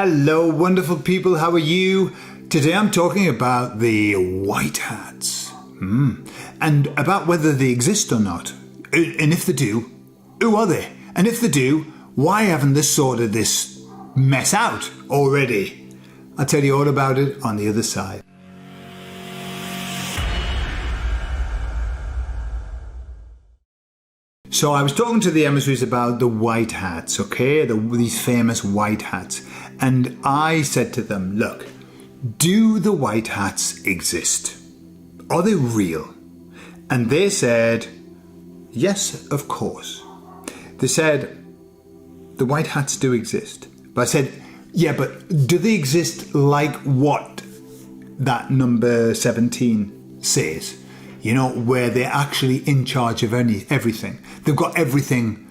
Hello, wonderful people. How are you? Today I'm talking about the white hats and about whether they exist or not. And if they do, who are they? And if they do, why haven't they sorted this mess out already? I'll tell you all about it on the other side. So I was talking to the emissaries about the white hats, okay? These famous white hats. And I said to them, look, do the white hats exist? Are they real? And they said, yes, of course. They said, the white hats do exist. But I said, yeah, but do they exist like what that number 17 says? You know, where they're actually in charge of everything. They've got everything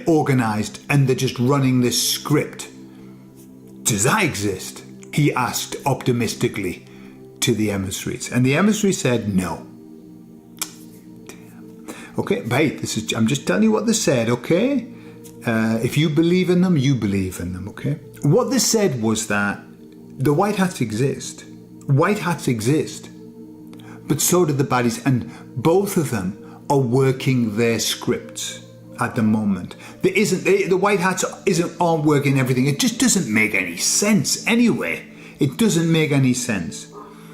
organised and they're just running this script. Does that exist? He asked optimistically to the emissaries. And the emissary said no. Damn. Okay, but hey, I'm just telling you what they said, okay? If you believe in them, you believe in them, okay? What they said was that the white hats exist. White hats exist. But so do the baddies, and both of them are working their scripts at the moment. The white hats aren't working everything. It just doesn't make any sense anyway. It doesn't make any sense.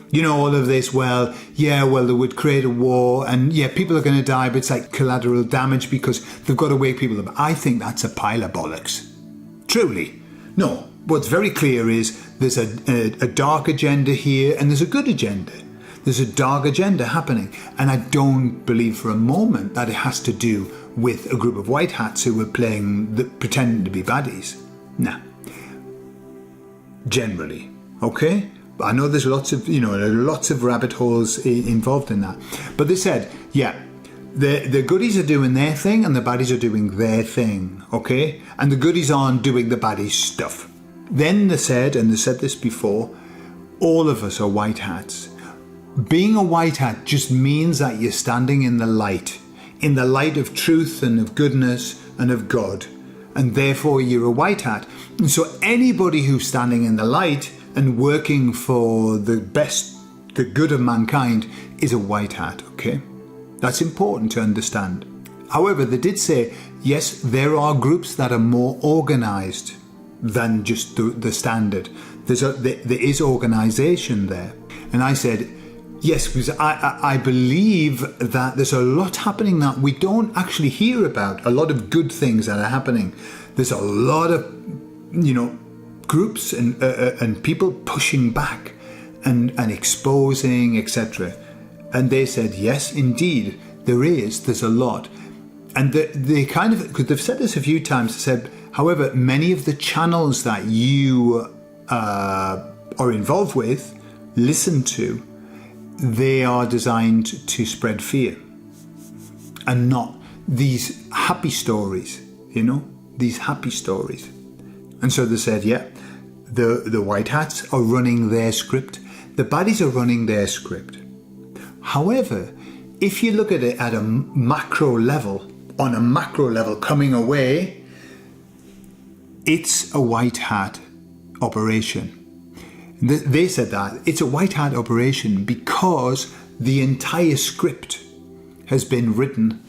You know, all of this, they would create a war, and yeah, people are going to die, but it's like collateral damage because they've got to wake people up. I think that's a pile of bollocks. Truly. No, what's very clear is there's a dark agenda here, and there's a good agenda. There's a dark agenda happening, and I don't believe for a moment that it has to do with a group of white hats who were pretending to be baddies. Nah. Generally, okay? I know there's lots of rabbit holes involved in that. But they said, yeah, the goodies are doing their thing and the baddies are doing their thing, okay? And the goodies aren't doing the baddies stuff. Then they said, and they said this before, all of us are white hats. Being a white hat just means that you're standing in the light of truth and of goodness and of God, and therefore you're a white hat. And so anybody who's standing in the light and working for the good of mankind is a white hat, okay? That's important to understand. However, they did say, yes, there are groups that are more organised than just the standard. There is organisation there. And I said, yes, because I believe that there's a lot happening that we don't actually hear about, a lot of good things that are happening. There's a lot of, groups and people pushing back and exposing, etc. And they said, yes, indeed, there's a lot. And they kind of, because they've said this a few times, they said, however, many of the channels that you are involved with, listen to, they are designed to spread fear and not these happy stories, these happy stories. And so they said, yeah, the white hats are running their script. The baddies are running their script. However, if you look at it at a macro level, on a macro level coming away, it's a white hat operation. They said that it's a white hat operation because the entire script has been written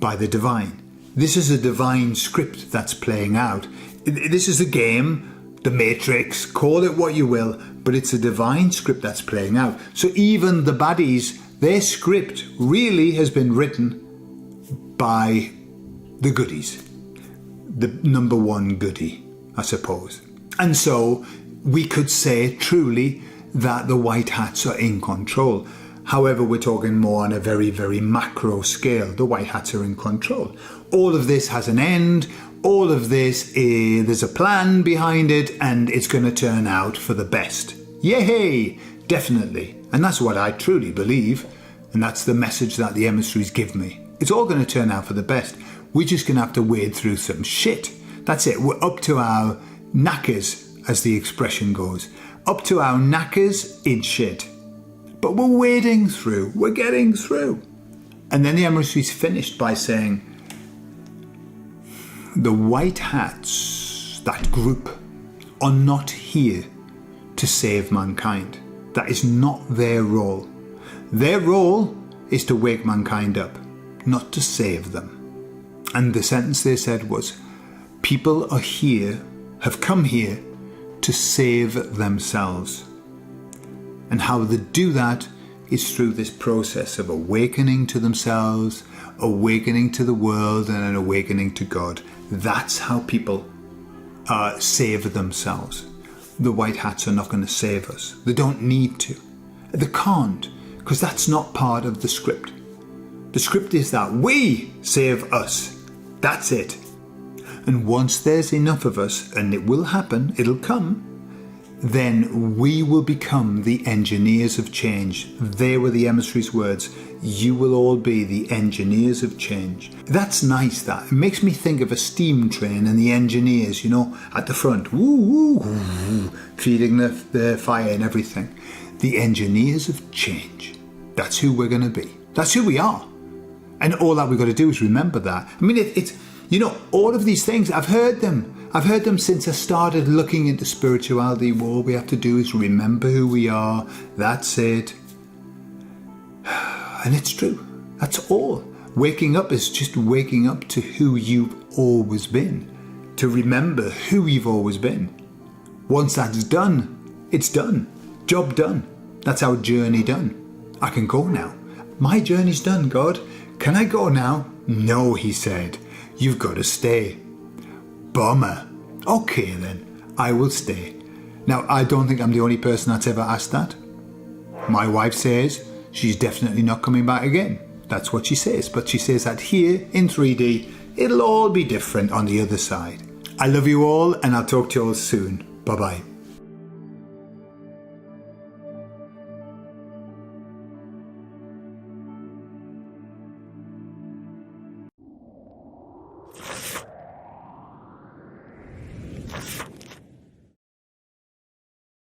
by the divine. This is a divine script that's playing out. This is the game, the Matrix, call it what you will, but it's a divine script that's playing out. So even the baddies, their script really has been written by the goodies. The number one goodie, I suppose. And so we could say truly that the white hats are in control. However, we're talking more on a very, very macro scale. The white hats are in control. All of this has an end. All of this, there's a plan behind it, and it's going to turn out for the best. Yay! Definitely. And that's what I truly believe. And that's the message that the emissaries give me. It's all going to turn out for the best. We're just going to have to wade through some shit. That's it. We're up to our knackers, as the expression goes. Up to our knackers in shit. But we're wading through. We're getting through. And then the emissaries finished by saying, the white hats, that group, are not here to save mankind. That is not their role. Their role is to wake mankind up, not to save them. And the sentence they said was, people are here, have come here to save themselves. And how they do that is through this process of awakening to themselves, awakening to the world, and an awakening to God. That's how people save themselves. The white hats are not going to save us. They don't need to. They can't, because that's not part of the script. The script is that we save us. That's it. And once there's enough of us, and it will happen, it'll come, then we will become the engineers of change. They were the emissaries' words. You will all be the engineers of change. That's nice, that. It makes me think of a steam train and the engineers, at the front, woo, woo, feeding the fire and everything. The engineers of change. That's who we're going to be. That's who we are. And all that we've got to do is remember that. I mean, it's all of these things, I've heard them. I've heard them since I started looking into spirituality. All we have to do is remember who we are. That's it. And it's true. That's all. Waking up is just waking up to who you've always been. To remember who you've always been. Once that's done, it's done. Job done. That's our journey done. I can go now. My journey's done, God. Can I go now? No, he said. You've got to stay. Bummer. Okay then, I will stay. Now, I don't think I'm the only person that's ever asked that. My wife says she's definitely not coming back again. That's what she says. But she says that here in 3D, it'll all be different on the other side. I love you all, and I'll talk to you all soon. Bye-bye.